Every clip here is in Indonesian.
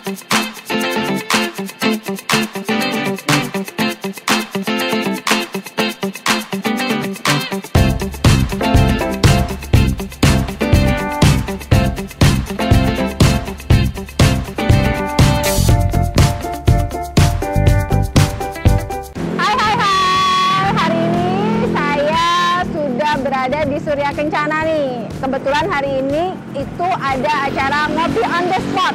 Berada di Surya Kencana nih. Kebetulan hari ini itu ada acara ngopi on the spot.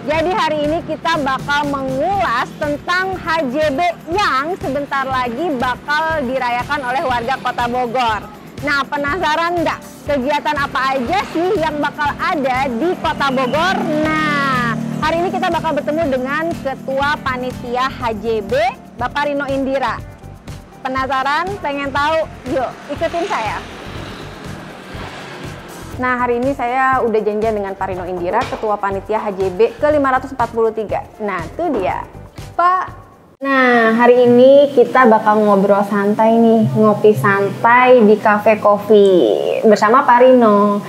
Jadi hari ini kita bakal mengulas tentang HJB yang sebentar lagi bakal dirayakan oleh warga Kota Bogor. Nah, penasaran nggak kegiatan apa aja sih yang bakal ada di Kota Bogor? Nah, hari ini kita bakal bertemu dengan Ketua Panitia HJB, Bapak Rino Indira. Penasaran? Pengen tahu? Yuk, ikutin saya. Nah, hari ini saya udah janjian dengan Pak Rino Indira, Ketua Panitia HJB ke-543. Nah, itu dia, Pak. Nah, hari ini kita bakal ngobrol santai nih, ngopi santai di Cafe Coffee bersama Pak Rino.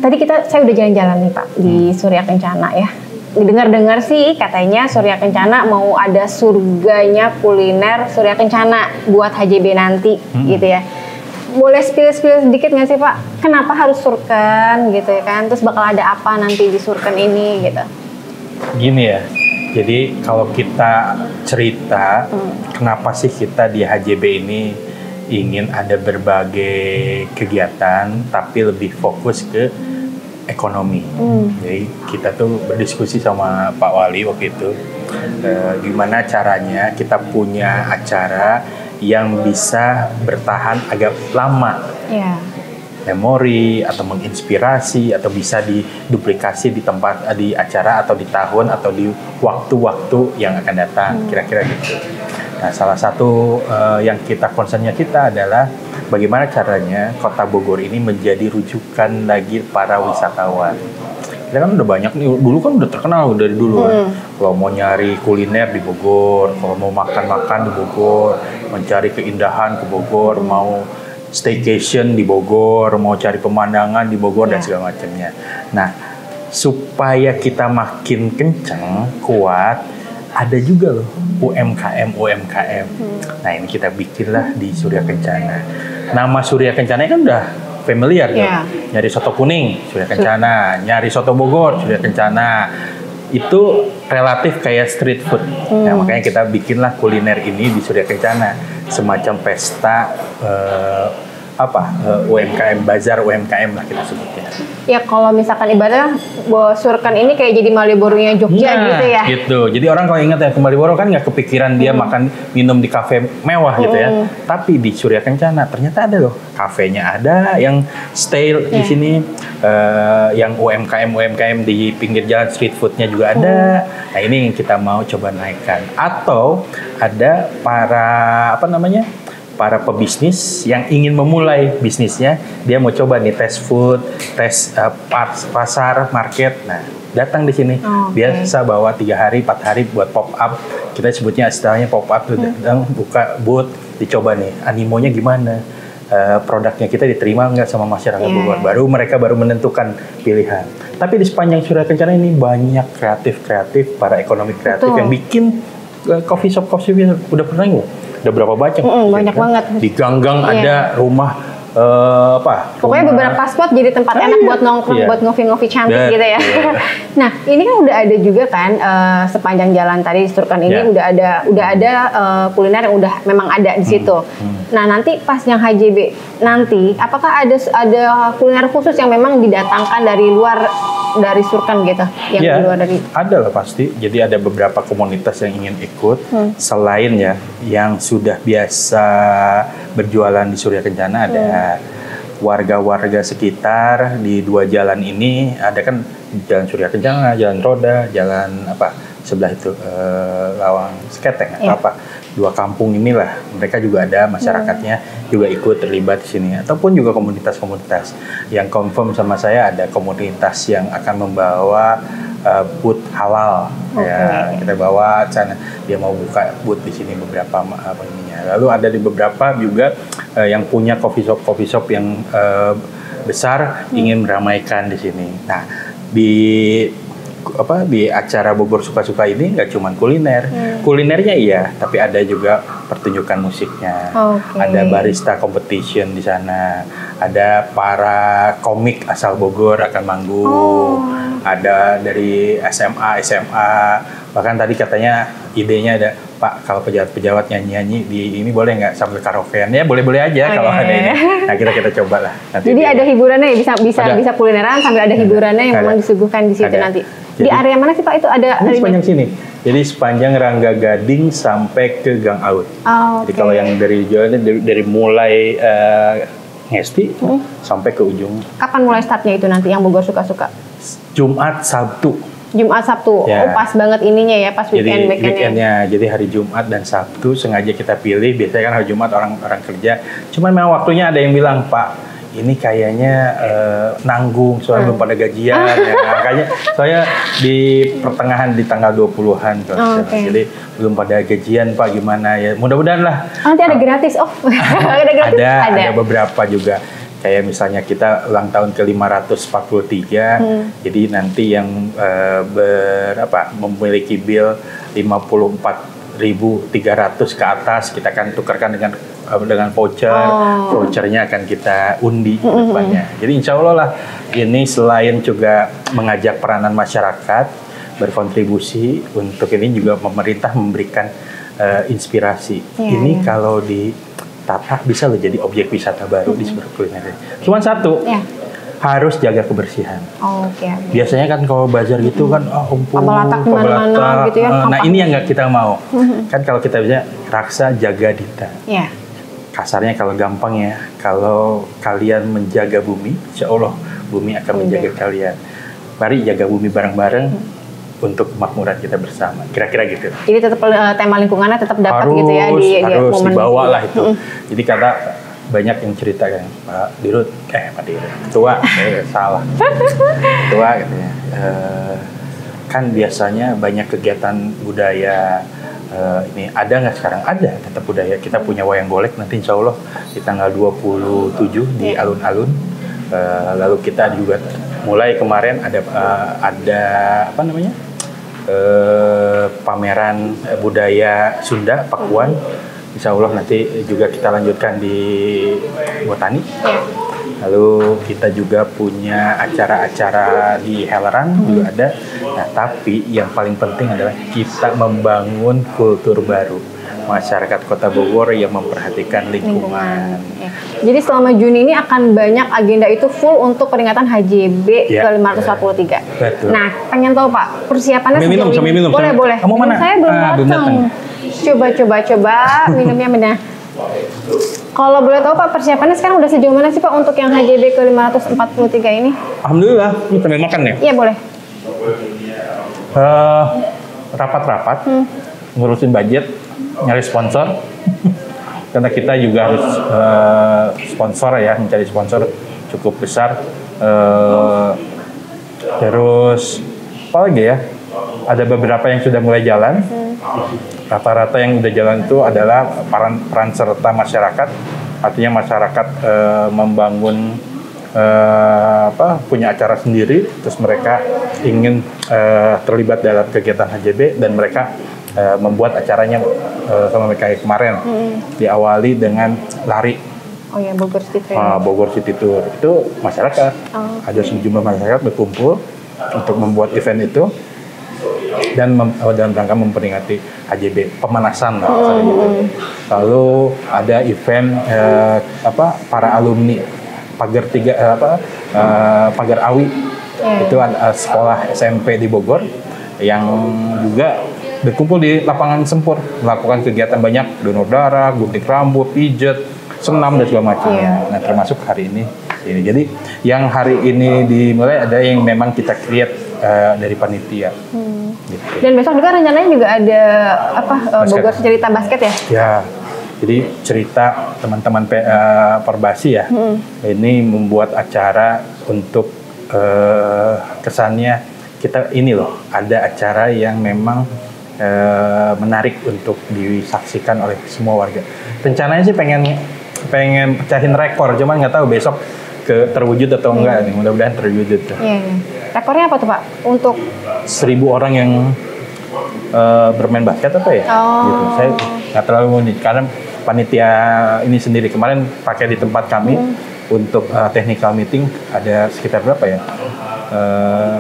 Tadi saya udah jalan-jalan nih, Pak, di Surya Kencana ya. Dengar-dengar sih katanya Surya Kencana mau ada surganya kuliner Surya Kencana buat HJB nanti gitu ya. Boleh spill sedikit nggak sih Pak? Kenapa harus surken gitu ya kan? Terus bakal ada apa nanti di surken ini gitu? Gini ya, jadi kalau kita cerita kenapa sih kita di HJB ini ingin ada berbagai kegiatan tapi lebih fokus ke ekonomi. Jadi kita tuh berdiskusi sama Pak Wali waktu itu gimana caranya kita punya acara yang bisa bertahan agak lama, memori atau menginspirasi atau bisa diduplikasi di tempat, di acara atau di tahun atau di waktu-waktu yang akan datang, kira-kira gitu. Nah, salah satu yang concernnya kita adalah bagaimana caranya Kota Bogor ini menjadi rujukan lagi para wisatawan. Kita kan udah banyak nih, dulu kan udah terkenal dari dulu kan. Kalau mau nyari kuliner di Bogor, kalau mau makan-makan di Bogor, mencari keindahan ke Bogor, mau staycation di Bogor, mau cari pemandangan di Bogor dan segala macamnya. Nah, supaya kita makin kencang, kuat, ada juga loh UMKM. Nah, ini kita bikinlah di Surya Kencana. Nama Surya Kencana kan udah familiar kan? Nyari soto kuning Surya Kencana, nyari soto Bogor Surya Kencana. Itu relatif kayak street food. Nah, makanya kita bikinlah kuliner ini di Surya Kencana, semacam pesta UMKM, bazar UMKM lah kita sebutnya. Ya kalau misalkan ibaratnya surken ini kayak jadi Malioboro-nya Jogja gitu ya. Gitu. Jadi orang kalau ingat ya ke Malioboro kan nggak kepikiran dia makan minum di kafe mewah gitu ya. Tapi di Surya Kencana ternyata ada loh, kafenya ada yang stay di sini, yang UMKM di pinggir jalan street foodnya juga ada. Nah, ini yang kita mau coba naikkan. Atau ada para pebisnis yang ingin memulai bisnisnya, dia mau coba nih tes food, tes pasar, market. Nah, datang di sini. Biasa bawa 3 hari, 4 hari buat pop up. Kita sebutnya istilahnya pop up, datang buka booth, dicoba nih animonya gimana, produknya kita diterima nggak sama masyarakat Bogor. Mereka baru menentukan pilihan. Tapi di sepanjang Surya Kencana ini banyak kreatif para ekonomi kreatif yang bikin coffee shop udah pernah nggak? Udah berapa banyak? Banyak banget. Di ganggang ada rumah Pokoknya beberapa spot jadi tempat enak buat nongkrong, buat ngopi-ngopi cantik gitu ya. Nah, ini kan udah ada juga kan sepanjang jalan tadi di Surken ini udah ada kuliner yang udah memang ada di situ. Nah, nanti pas yang HJB nanti, apakah ada kuliner khusus yang memang didatangkan dari luar dari Surken gitu? Yang di luar dari? Ada lah pasti. Jadi ada beberapa komunitas yang ingin ikut selain yang sudah biasa berjualan di Surya Kencana, ada warga-warga sekitar di 2 jalan ini. Ada kan Jalan Surya Kencana, Jalan Roda, Jalan sebelah itu Lawang Seketeng atau 2 kampung inilah, mereka juga ada masyarakatnya juga ikut terlibat di sini, ataupun juga komunitas-komunitas yang confirm sama saya ada komunitas yang akan membawa booth halal. Ya, kita bawa sana, dia mau buka booth di sini beberapa ininya. Lalu ada di beberapa juga yang punya coffee shop yang besar ingin meramaikan di sini. Nah, di di acara Bogor Suka-Suka ini nggak cuma kuliner, kulinernya iya, tapi ada juga pertunjukan musiknya, ada barista competition di sana, ada para komik asal Bogor akan manggung, ada dari SMA, bahkan tadi katanya idenya ada, Pak, kalau pejabat-pejabat nyanyi-nyanyi di ini boleh nggak sambil karaokean? Ya boleh-boleh aja kalau ada ini. Nah kita coba lah. Nanti jadi ada hiburannya ya, bisa kulineran sambil ada hiburannya yang memang disuguhkan di situ nanti. Jadi, di area mana sih Pak itu ada? Ini sepanjang sini. Jadi sepanjang Rangga Gading sampai ke Gang Aut. Jadi kalau yang dari jalan dari mulai Ngesti sampai ke ujung. Kapan mulai startnya itu nanti yang Bogor Suka-Suka? Jumat, Sabtu. Jumat Sabtu, ya. Pas banget ininya ya, pas weekendnya. Jadi hari Jumat dan Sabtu sengaja kita pilih. Biasanya kan hari Jumat orang kerja. Cuman memang waktunya ada yang bilang, Pak, ini kayaknya nanggung soalnya belum pada gajian. Ya. Makanya soalnya di pertengahan di tanggal 20-an. Jadi belum pada gajian, Pak, gimana ya? Mudah-mudahan lah. Nanti ada gratis, ada gratis. Ada beberapa juga. Kayak misalnya kita ulang tahun ke-543, jadi nanti yang memiliki bill 54.300 ke atas kita akan tukarkan dengan voucher. Vouchernya akan kita undi ke depannya. Jadi insya Allah lah ini selain juga mengajak peranan masyarakat berkontribusi, untuk ini juga pemerintah memberikan inspirasi. Ini kalau di Tata bisa loh jadi objek wisata baru di sebuah kuliner. Cuman satu, harus jaga kebersihan. Biasanya kan kalau bazar gitu kan, pabalatak gitu ya. Nah ini yang nggak kita mau. Kan kalau kita bisa raksa jaga dita. Kasarnya kalau gampang ya, kalau kalian menjaga bumi, insya Allah bumi akan menjaga kalian. Mari jaga bumi bareng-bareng. Untuk kemakmuran kita bersama, kira-kira gitu. Jadi tetap tema lingkungannya tetap dapat gitu ya harus dibawa lah itu. Jadi karena banyak yang cerita kan, Pak Dirut, tua, salah, tua gitu ya. Kan biasanya banyak kegiatan budaya. Ini ada nggak sekarang? Ada, tetap budaya. Kita punya wayang golek nanti insya Allah di tanggal 27 di alun-alun. Lalu kita juga mulai kemarin ada pameran budaya Sunda Pakuan. Insya Allah nanti juga kita lanjutkan di Botani. Lalu kita juga punya acara-acara di Hellerang juga ada. Nah, tapi yang paling penting adalah kita membangun kultur baru masyarakat Kota Bogor yang memperhatikan lingkungan. Jadi selama Juni ini akan banyak agenda itu full untuk peringatan HJB ke-543. Betul. Nah, pengen tahu Pak, persiapannya sambil minum. Boleh. Kamu mana? Saya belum datang. Coba minumnya benar. Kalau boleh tahu Pak, persiapannya sekarang udah sejauh mana sih Pak untuk yang HJB ke-543 ini? Alhamdulillah, ini sambil makan ya? Iya, boleh. Rapat-rapat, ngurusin budget, nyari sponsor. Karena kita juga harus sponsor ya, mencari sponsor cukup besar. Terus apa lagi ya? Ada beberapa yang sudah mulai jalan. Rata-rata yang udah jalan itu adalah peran serta masyarakat. Artinya masyarakat membangun punya acara sendiri, terus mereka ingin terlibat dalam kegiatan HJB dan mereka membuat acaranya sama mereka kemarin. Diawali dengan lari. Bogor City Tour. Bogor City Tour itu masyarakat. Ada sejumlah masyarakat berkumpul untuk membuat event itu dan dalam rangka memperingati HJB, pemanasan lah. Lalu ada event para alumni Pagar Pagar Awi. Itu sekolah SMP di Bogor yang juga berkumpul di lapangan Sempur, melakukan kegiatan banyak, donor darah, gunting rambut, pijat, senam dan segala macam. Nah, termasuk hari ini. Jadi yang hari ini dimulai ada yang memang kita create dari panitia. Gitu. Dan besok juga rencananya juga ada Bogor cerita basket ya? Ya. Jadi cerita teman-teman Perbasi ya. Ini membuat acara untuk kesannya kita ini loh, ada acara yang memang menarik untuk disaksikan oleh semua warga. Rencananya sih pengen pecahin rekor, cuman nggak tahu besok terwujud atau enggak nih. Mudah-mudahan terwujud. Rekornya apa tuh Pak? Untuk 1.000 orang yang bermain basket apa ya? Gitu. Saya nggak terlalu unik karena panitia ini sendiri kemarin pakai di tempat kami untuk technical meeting ada sekitar berapa ya?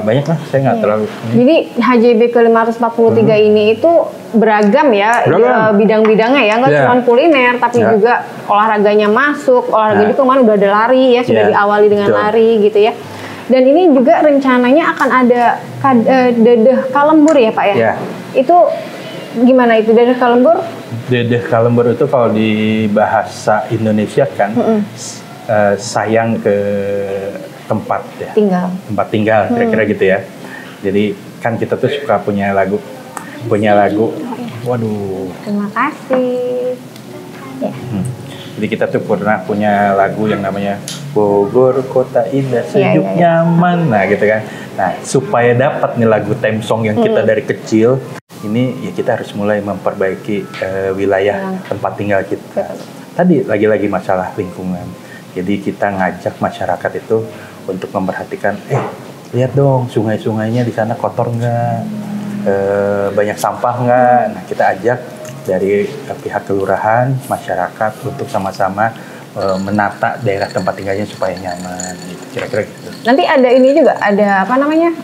Banyak lah, saya nggak terlalu. Jadi HJB ke-543 ini itu beragam ya bidang-bidangnya ya, nggak cuma kuliner tapi juga olahraganya masuk, olahraga juga kemarin udah ada lari ya, sudah diawali dengan lari gitu ya. Dan ini juga rencananya akan ada dedeh kalembur ya Pak ya? Itu gimana itu dedeh kalembur? Dedeh kalembur itu kalau di bahasa Indonesia kan sayang ke tempat ya, tempat tinggal kira-kira gitu ya. Jadi kan kita tuh suka punya lagu. Waduh. Terima kasih. Ya. Jadi kita tuh pernah punya lagu yang namanya Bogor Kota Indah Sejuk Nyaman, nah gitu kan. Nah supaya dapat nih lagu theme song yang kita dari kecil, ini ya kita harus mulai memperbaiki wilayah tempat tinggal kita. Tadi lagi-lagi masalah lingkungan. Jadi kita ngajak masyarakat itu untuk memperhatikan, lihat dong sungai-sungainya di sana kotor nggak, banyak sampah nggak. Nah kita ajak dari pihak kelurahan, masyarakat untuk sama-sama menata daerah tempat tinggalnya supaya nyaman, gitu. Kira-kira gitu. Nanti ada ini juga, ada apa namanya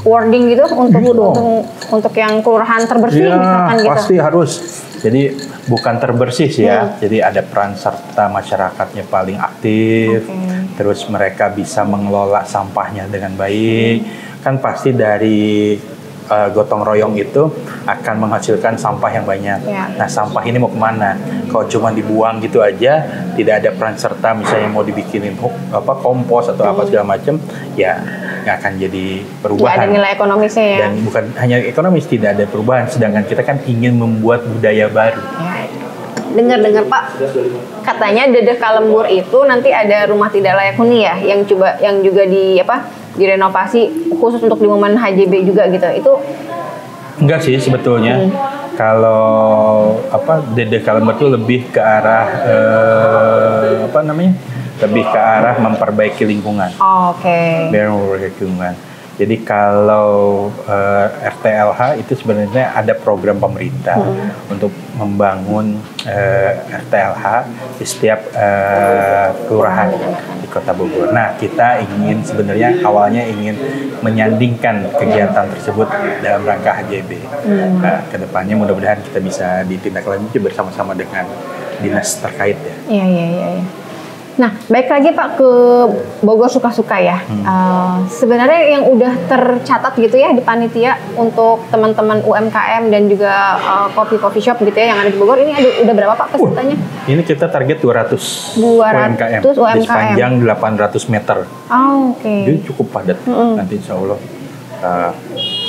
wording gitu untuk yang kelurahan terbersih misalkan gitu. Pasti harus. Jadi bukan terbersih sih ya, jadi ada peran serta masyarakatnya paling aktif, terus mereka bisa mengelola sampahnya dengan baik, kan pasti dari gotong royong itu akan menghasilkan sampah yang banyak. Nah sampah ini mau kemana? Kalau cuma dibuang gitu aja, tidak ada peran serta misalnya mau dibikinin kompos atau apa segala macam, ya nggak akan jadi perubahan. Nggak ada nilai ekonomisnya ya. Dan bukan hanya ekonomis, tidak ada perubahan. Sedangkan kita kan ingin membuat budaya baru. Dengar-dengar Pak, katanya dedeh kalembur itu nanti ada rumah tidak layak huni ya, yang juga direnovasi khusus untuk di momen HJB juga gitu. Itu enggak sih sebetulnya. Kalau dedeh kalembur itu lebih ke arah lebih ke arah memperbaiki lingkungan. Biar memperbaiki lingkungan. Jadi kalau RTLH itu sebenarnya ada program pemerintah untuk membangun RTLH di setiap kelurahan di Kota Bogor. Nah, kita sebenarnya awalnya ingin menyandingkan kegiatan tersebut dalam rangka HJB. Nah, kedepannya mudah-mudahan kita bisa ditindaklanjuti bersama-sama dengan dinas terkait ya. Iya. Nah, baik lagi Pak ke Bogor Suka-Suka ya. Sebenarnya yang udah tercatat gitu ya di panitia untuk teman-teman UMKM dan juga coffee shop gitu ya yang ada di Bogor, ini udah berapa Pak pesertanya? Ini kita target 200 UMKM di sepanjang 800 meter. Jadi cukup padat. Nanti insya Allah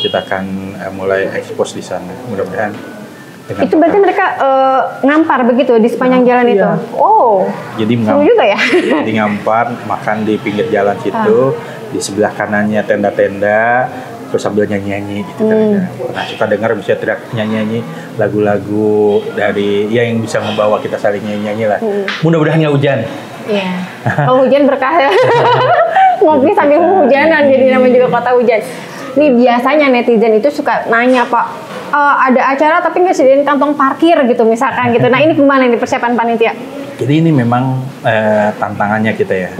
kita akan mulai ekspos di sana. Mudah-mudahan. Itu berarti mereka ngampar begitu di sepanjang jalan itu? Jadi seru juga ya? Jadi ngampar, makan di pinggir jalan situ, di sebelah kanannya tenda-tenda, terus sambil nyanyi-nyanyi gitu. Nah suka dengar bisa teriak nyanyi-nyanyi lagu-lagu dari yang bisa membawa kita saling nyanyi-nyanyi lah. Mudah-mudahan nggak hujan. Iya. Kalau hujan berkah ya. Ngopi sambil hujanan, jadi namanya juga kota hujan. Nih biasanya netizen itu suka nanya Pak, ada acara tapi nggak sediain kantong parkir gitu misalkan gitu. Nah ini gimana nih persiapan panitia? Jadi ini memang tantangannya kita ya.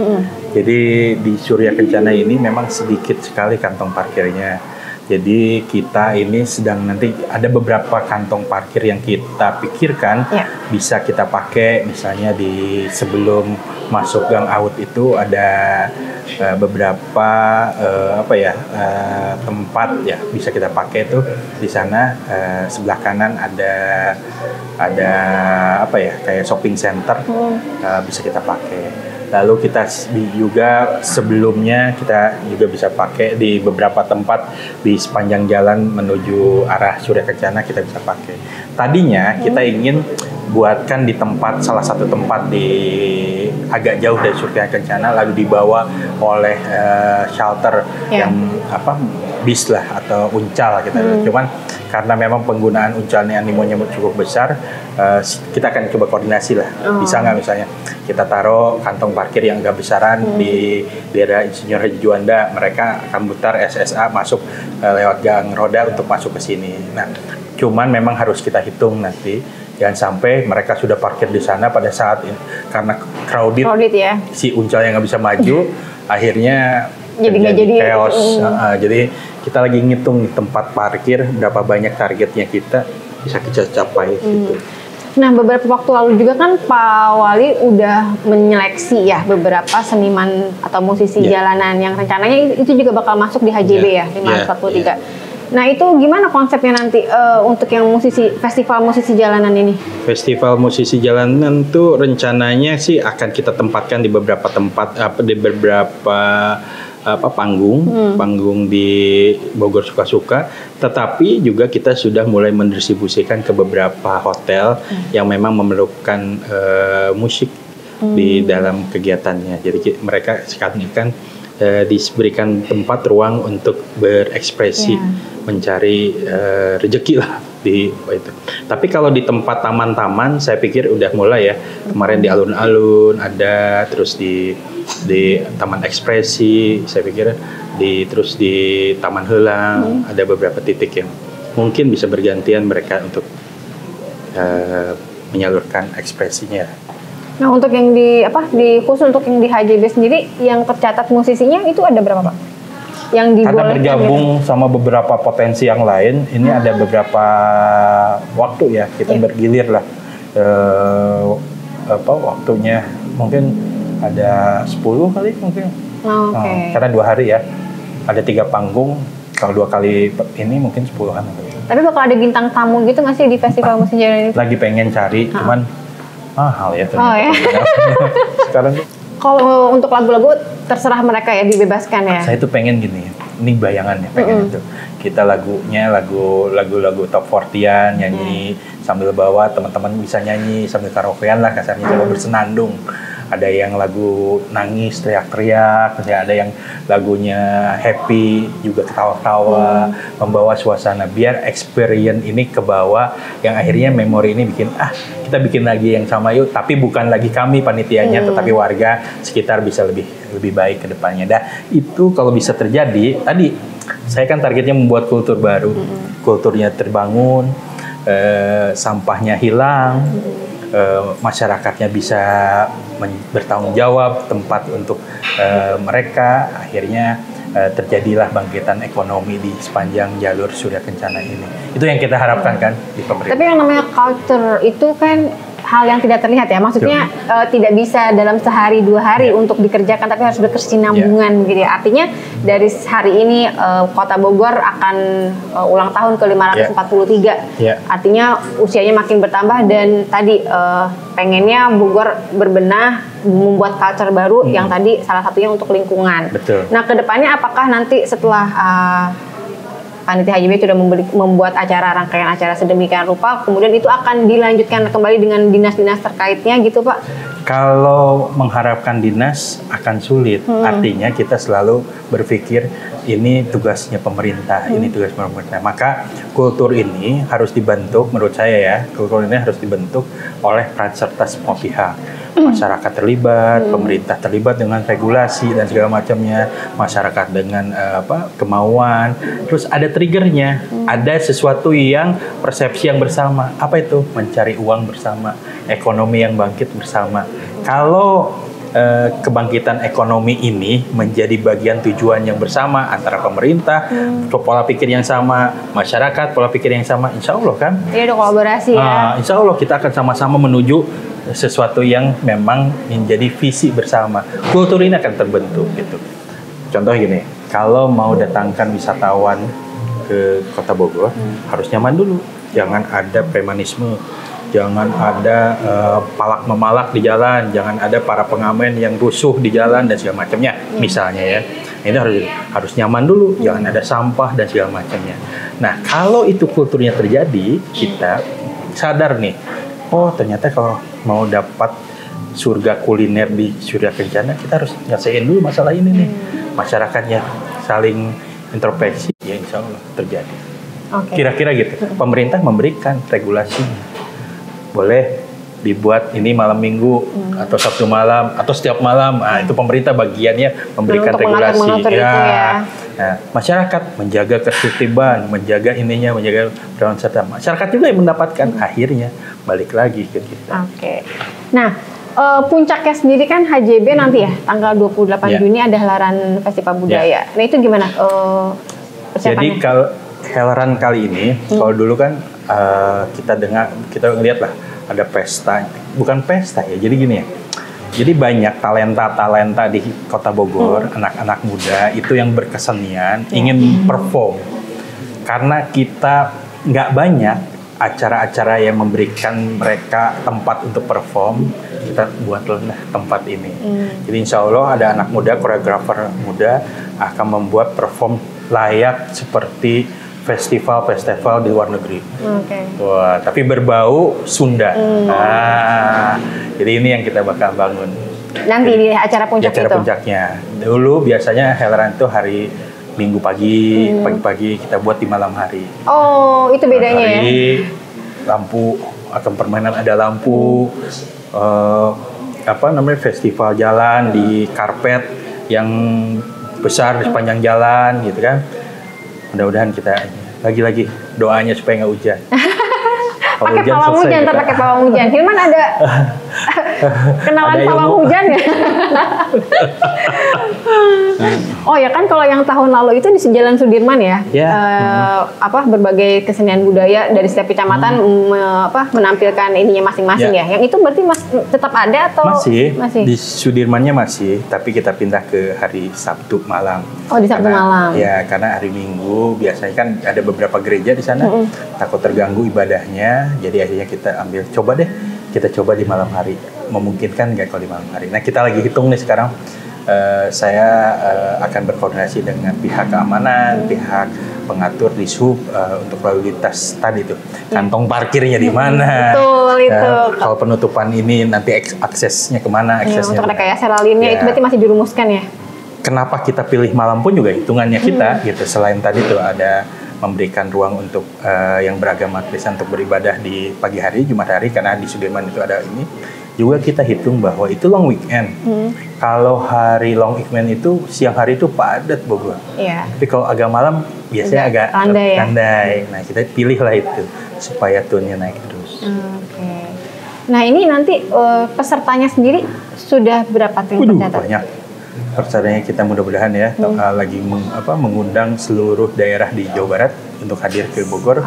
Jadi di Surya Kencana ini memang sedikit sekali kantong parkirnya. Jadi kita ini sedang nanti ada beberapa kantong parkir yang kita pikirkan bisa kita pakai, misalnya di sebelum masuk Gang Out itu ada beberapa tempat ya bisa kita pakai tuh di sana. Sebelah kanan ada kayak shopping center, bisa kita pakai. Lalu kita juga sebelumnya kita juga bisa pakai di beberapa tempat di sepanjang jalan menuju arah Surya Kencana kita bisa pakai. Tadinya kita ingin buatkan di salah satu tempat di agak jauh dari Surya Kencana, lalu dibawa oleh shelter yang bis lah atau uncal kita. Cuman karena memang penggunaan uncalnya animonya cukup besar, kita akan coba koordinasi lah. Bisa nggak misalnya kita taruh kantong parkir yang agak besaran di daerah Insinyur Haji Juanda, mereka akan putar SSA masuk lewat gang roda untuk masuk ke sini. Nah, cuman memang harus kita hitung nanti, jangan sampai mereka sudah parkir di sana pada saat ini karena crowded ya. Si uncalnya nggak bisa maju, akhirnya jadi nggak jadi chaos. Jadi kita lagi ngitung tempat parkir berapa banyak targetnya kita bisa capai gitu. Nah, beberapa waktu lalu juga kan Pak Wali udah menyeleksi ya beberapa seniman atau musisi jalanan yang rencananya itu juga bakal masuk di HJB ya 543. Nah, itu gimana konsepnya nanti untuk yang festival musisi jalanan ini? Festival musisi jalanan tuh rencananya sih akan kita tempatkan di beberapa tempat, di beberapa panggung di Bogor Sukasuka, tetapi juga kita sudah mulai mendistribusikan ke beberapa hotel yang memang memerlukan musik di dalam kegiatannya. Jadi mereka sekarang kan diberikan tempat ruang untuk berekspresi, mencari rezeki lah di itu. Tapi kalau di tempat taman-taman, saya pikir udah mulai ya. Kemarin di alun-alun ada, terus di Taman Ekspresi, saya pikir terus di Taman Helang ada beberapa titik yang mungkin bisa bergantian mereka untuk menyalurkan ekspresinya. Nah, untuk yang khusus untuk yang di HJB sendiri yang tercatat musisinya itu ada berapa, Pak? Yang dibolehkan karena bergabung sama beberapa potensi yang lain, ini ada beberapa waktu ya kita bergilir lah waktunya, mungkin ada 10 kali mungkin. Karena 2 hari ya, ada 3 panggung, kalau 2 kali ini mungkin 10-an. Tapi bakal ada bintang tamu gitu nggak sih di festival musik jalanan ini? Lagi pengen cari, cuman mahal ya ternyata. Sekarang kalau untuk lagu-lagu terserah mereka ya, dibebaskan ya. Saya tuh pengen gini, ini bayangannya pengen itu. Kita lagunya lagu-lagu top 40-an, nyanyi sambil bawa, teman-teman bisa nyanyi sambil karaokean lah kasarnya, coba bersenandung. Ada yang lagu nangis, teriak-teriak, ada yang lagunya happy, juga ketawa-tawa, membawa suasana, biar experience ini ke bawah, yang akhirnya memori ini kita bikin lagi yang sama yuk, tapi bukan lagi kami panitianya, tetapi warga sekitar bisa lebih baik ke depannya. Itu kalau bisa terjadi, tadi saya kan targetnya membuat kultur baru, kulturnya terbangun, sampahnya hilang, masyarakatnya bisa bertanggung jawab, tempat untuk mereka, akhirnya terjadilah bangkitan ekonomi di sepanjang jalur Surya Kencana ini. Itu yang kita harapkan kan di pemerintah. Tapi yang namanya culture itu kan hal yang tidak terlihat ya, maksudnya tidak bisa dalam sehari 2 hari untuk dikerjakan, tapi harus berkesinambungan gitu ya. Artinya dari hari ini Kota Bogor akan ulang tahun ke 543. Artinya usianya makin bertambah, dan tadi pengennya Bogor berbenah, membuat culture baru yang tadi salah satunya untuk lingkungan. Betul. Nah, kedepannya apakah nanti setelah Panitia HJB sudah membuat rangkaian acara sedemikian rupa, kemudian itu akan dilanjutkan kembali dengan dinas-dinas terkaitnya gitu, Pak? Kalau mengharapkan dinas akan sulit, artinya kita selalu berpikir ini tugasnya pemerintah, ini tugas pemerintah. Maka kultur ini harus dibentuk, menurut saya ya, kultur ini harus dibentuk oleh peran serta semua pihak. Masyarakat terlibat, pemerintah terlibat dengan regulasi dan segala macamnya, masyarakat dengan kemauan, terus ada triggernya, ada sesuatu yang persepsi yang bersama. Apa itu? Mencari uang bersama, ekonomi yang bangkit bersama. Kalau kebangkitan ekonomi ini menjadi bagian tujuan yang bersama antara pemerintah, pola pikir yang sama, masyarakat pola pikir yang sama, insya Allah kan? Iya, ada kolaborasi ya. Insya Allah kita akan sama-sama menuju sesuatu yang memang menjadi visi bersama. Kultur ini akan terbentuk gitu. Contoh gini, kalau mau datangkan wisatawan ke Kota Bogor, harus nyaman dulu. Jangan ada premanisme, jangan ada palak memalak di jalan, jangan ada para pengamen yang rusuh di jalan dan segala macamnya. Misalnya ya, ini harus nyaman dulu, jangan ada sampah dan segala macamnya. Nah, kalau itu kulturnya terjadi, kita sadar nih, oh ternyata kalau mau dapat surga kuliner di Surya Kencana, kita harus nyelesain dulu masalah ini nih. Masyarakatnya saling introspeksi, ya insya Allah terjadi. Oke. Kira-kira gitu. Pemerintah memberikan regulasinya. Boleh dibuat ini malam minggu atau Sabtu malam atau setiap malam. Nah, itu pemerintah bagiannya memberikan untuk regulasi. mengatur itu ya. Nah, masyarakat menjaga ketertiban, menjaga ininya, menjaga perawan serta. Masyarakat juga yang mendapatkan akhirnya balik lagi ke kita. Oke. Nah, puncaknya sendiri kan HJB nanti ya, tanggal 28 Ya. Juni ada Helaran Festival Budaya. Nah, itu gimana Jadi persiapannya? kalau Helaran kali ini, kalau dulu kan kita ngeliat lah ada pesta, bukan pesta ya. Jadi gini ya. Jadi banyak talenta di Kota Bogor, anak-anak muda itu yang berkesenian ingin perform. Karena kita nggak banyak acara-acara yang memberikan mereka tempat untuk perform, kita buatlah tempat ini. Jadi insya Allah ada anak muda, koreografer muda akan membuat perform layak seperti festival di luar negeri. Oke. Wah, tapi berbau Sunda. Nah, jadi ini yang kita bakal bangun. Nanti di acara puncak Acara itu. puncaknya. Dulu biasanya Helaran itu hari Minggu pagi, pagi-pagi kita buat di malam hari. Oh, itu bedanya ya. Hari lampu akan permainan ada lampu, festival jalan di karpet yang besar di sepanjang jalan gitu kan. Mudah-mudahan kita lagi-lagi doanya supaya nggak hujan. Kalau Pakai hujan pawang selesai hujan, kita. pakai pawang hujan. Hilman ada kenalan Ada pawang ilmu. hujan ya? Oh ya kan, kalau yang tahun lalu itu di Jalan Sudirman ya, Ya. Berbagai kesenian budaya dari setiap kecamatan menampilkan ininya masing-masing Ya. ya. Yang itu berarti tetap ada atau Masih di Sudirmannya masih, tapi kita pindah ke hari Sabtu malam. Oh, di Sabtu malam. Ya, karena hari Minggu biasanya kan ada beberapa gereja di sana, takut terganggu ibadahnya, jadi akhirnya kita kita coba di malam hari. Memungkinkan nggak kalau di malam hari? Nah, kita lagi hitung nih sekarang. Saya akan berkoordinasi dengan pihak keamanan, pihak pengatur di sub untuk lalu lintas tadi tuh, kantong parkirnya di mana. Betul itu. Kalau penutupan ini nanti aksesnya kemana? Ya, Aksesnya untuk rekayasa lalinnya itu berarti masih dirumuskan ya. Kenapa kita pilih malam pun juga hitungannya kita gitu. Selain tadi tuh ada memberikan ruang untuk yang beragama Kristen untuk beribadah di pagi hari, Jumat hari, karena di Sudirman itu ada ini. Juga kita hitung bahwa itu long weekend. Kalau hari long weekend itu siang hari itu padat Bogor. Iya. Tapi kalau agak malam biasanya agak landai. Nah, kita pilihlah itu supaya tone-nya naik terus. Oke. Nah, ini nanti pesertanya sendiri sudah berapa tuh yang tercatat? Banyak. Pesertanya kita mudah-mudahan ya lagi mengundang seluruh daerah di Jawa Barat untuk hadir ke Bogor.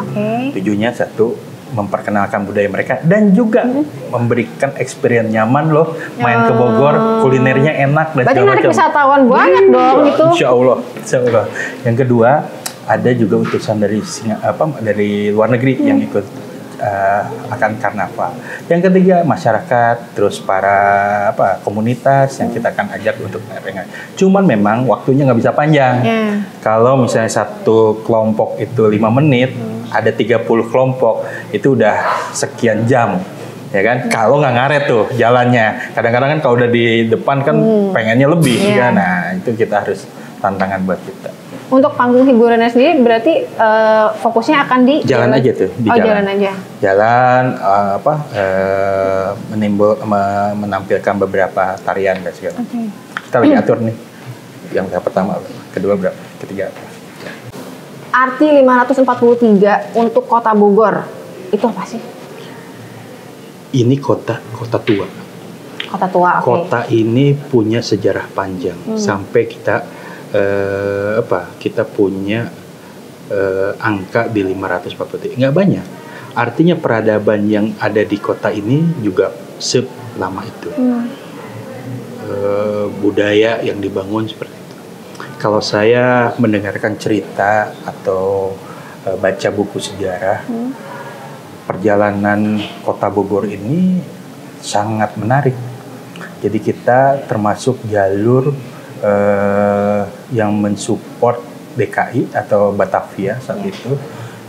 Tujuannya satu, memperkenalkan budaya mereka dan juga memberikan experience nyaman loh, main ke Bogor, kulinernya enak dan berarti narik wisatawan banyak dong itu. Insya Allah. Yang kedua, ada juga utusan dari dari luar negeri yang ikut akan karnaval. Yang ketiga, masyarakat, terus para komunitas yang kita akan ajak untuk cuman memang waktunya nggak bisa panjang. Kalau misalnya satu kelompok itu 5 menit, ada 30 kelompok, itu udah sekian jam. Ya kan, kalau nggak ngaret tuh jalannya. Kadang-kadang kan kalau udah di depan kan pengennya lebih kan. Nah, itu kita harus tantangan buat kita. Untuk panggung hiburannya sendiri berarti fokusnya akan di jalan aja tuh, di jalan aja. Jalan menampilkan beberapa tarian dan segala. Kita lagi atur nih. Yang pertama, kedua berapa, ketiga apa. Arti 543 untuk Kota Bogor itu apa sih? Ini kota tua. Kota tua, oke. Kota ini punya sejarah panjang sampai kita kita punya angka di 543. Nggak banyak. Artinya peradaban yang ada di kota ini juga selama itu. Budaya yang dibangun seperti itu. Kalau saya mendengarkan cerita atau baca buku sejarah, perjalanan Kota Bogor ini sangat menarik. Jadi kita termasuk jalur yang mensupport DKI atau Batavia saat itu,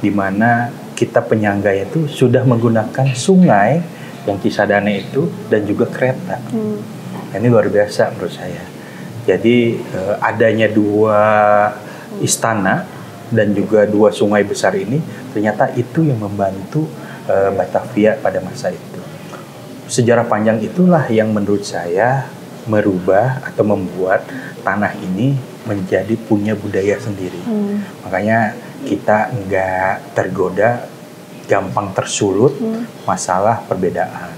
di mana kita penyangganya itu sudah menggunakan sungai yang Cisadane itu dan juga kereta. Ini luar biasa menurut saya. Jadi adanya dua istana dan juga dua sungai besar ini, ternyata itu yang membantu Batavia pada masa itu. Sejarah panjang itulah yang menurut saya merubah atau membuat tanah ini menjadi punya budaya sendiri. Makanya kita nggak tergoda, gampang tersulut masalah perbedaan.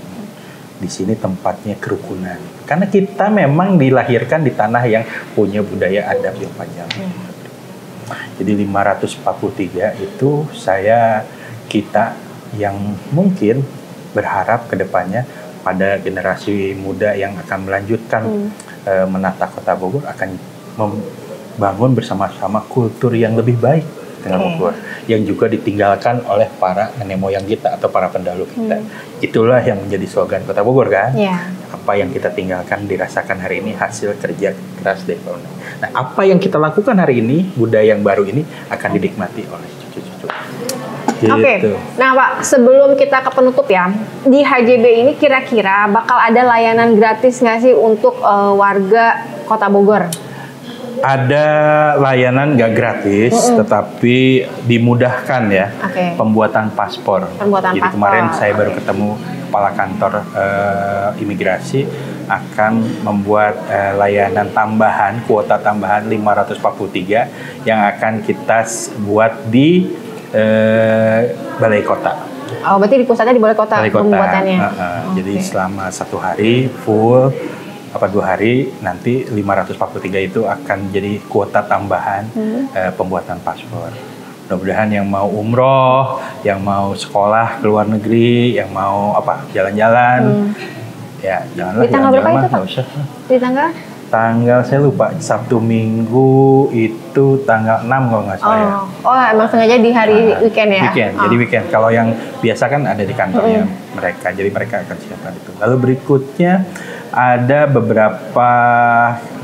Di sini tempatnya kerukunan. Karena kita memang dilahirkan di tanah yang punya budaya adat yang panjang. Jadi 543 itu kita yang mungkin berharap ke depannya pada generasi muda yang akan melanjutkan menata Kota Bogor akan membangun bersama-sama kultur yang lebih baik dengan Bogor, yang juga ditinggalkan oleh para nenek moyang kita atau para pendahulu kita. Itulah yang menjadi slogan Kota Bogor kan. Apa yang kita tinggalkan dirasakan hari ini hasil kerja keras dari Pak. Nah, apa yang kita lakukan hari ini, budaya yang baru ini akan dinikmati oleh cucu-cucu. Oke. Nah Pak, sebelum kita ke penutup ya, di HJB ini kira-kira bakal ada layanan gratis nggak sih untuk warga Kota Bogor? Ada layanan nggak gratis, tetapi dimudahkan ya, pembuatan paspor. Jadi kemarin saya baru ketemu kepala kantor imigrasi akan membuat layanan tambahan, kuota tambahan 543 yang akan kita buat di Balai Kota. Oh, berarti di pusatnya di Balai Kota pembuatannya. Jadi selama 1 hari full, 2 hari nanti 543 itu akan jadi kuota tambahan pembuatan paspor. Mudah-mudahan yang mau umroh, yang mau sekolah ke luar negeri, yang mau jalan-jalan, ya janganlah. Di tanggal berapa itu Pak? Di tanggal saya lupa, Sabtu Minggu itu tanggal 6 kalau nggak salah ya. Oh, emang sengaja di hari weekend ya? Weekend, jadi weekend. Kalau yang biasa kan ada di kantornya mereka, jadi mereka akan siapkan itu. Lalu berikutnya ada beberapa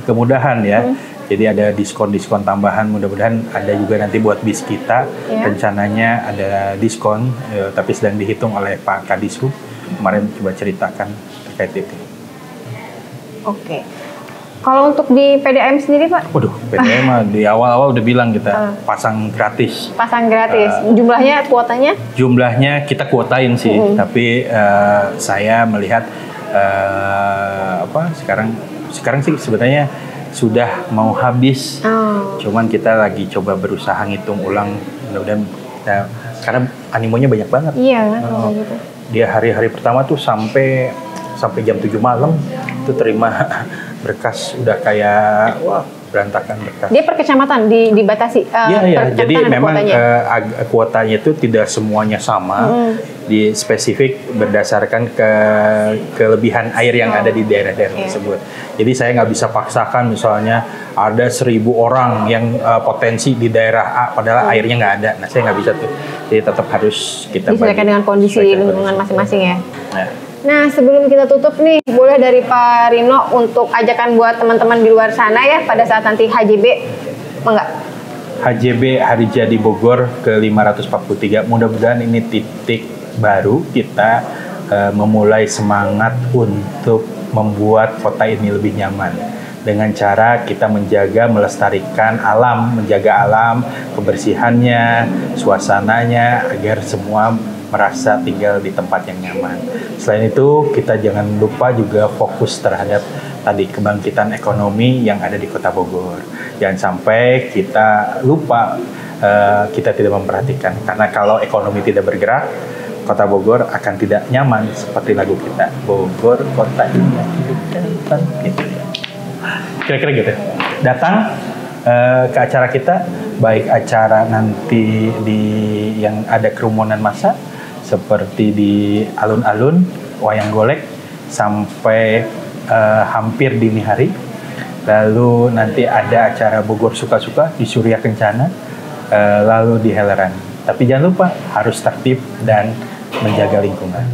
kemudahan ya. Jadi ada diskon-diskon tambahan, mudah-mudahan ada juga nanti buat bis kita. Rencananya ada diskon, tapi sedang dihitung oleh Pak Kadishub. Kemarin coba ceritakan terkait itu. Oke. Kalau untuk di PDAM sendiri Pak? Waduh, PDAM mah di awal-awal udah bilang kita pasang gratis. Pasang gratis. Jumlahnya, kuotanya? Jumlahnya kita kuotain sih, tapi saya melihat sekarang sih sebenarnya sudah mau habis. Cuman kita lagi coba berusaha ngitung ulang, mudah-mudahan karena animonya banyak banget. Iya, gitu. Dia hari-hari pertama tuh sampai jam 7 malam itu terima berkas udah kayak berantakan berkas. Dia per kecamatan dibatasi. Iya. Jadi memang kuotanya itu tidak semuanya sama. Di spesifik berdasarkan kelebihan air yang ada di daerah-daerah tersebut. Jadi saya nggak bisa paksakan misalnya ada 1.000 orang yang potensi di daerah A padahal airnya nggak ada. Nah saya nggak bisa tuh. Jadi tetap harus kita disesuaikan dengan kondisi lingkungan masing-masing ya. Nah, sebelum kita tutup nih, boleh dari Pak Rino untuk ajakan buat teman-teman di luar sana ya pada saat nanti HJB, enggak? HJB Hari Jadi Bogor ke-543, mudah-mudahan ini titik baru kita memulai semangat untuk membuat kota ini lebih nyaman. Dengan cara kita menjaga, melestarikan alam, menjaga alam, kebersihannya, suasananya, agar semua merasa tinggal di tempat yang nyaman. Selain itu, kita jangan lupa juga fokus terhadap tadi kebangkitan ekonomi yang ada di Kota Bogor. Jangan sampai kita lupa, kita tidak memperhatikan. Karena kalau ekonomi tidak bergerak, Kota Bogor akan tidak nyaman seperti lagu kita. Bogor, kota indah, gitu. Kira-kira gitu. Datang ke acara kita, baik acara nanti yang ada kerumunan massa, seperti di alun-alun, wayang golek, sampai hampir dini hari. Lalu nanti ada acara Bogor Suka-Suka di Surya Kencana, lalu di Heleran. Tapi jangan lupa harus tertib dan menjaga lingkungan.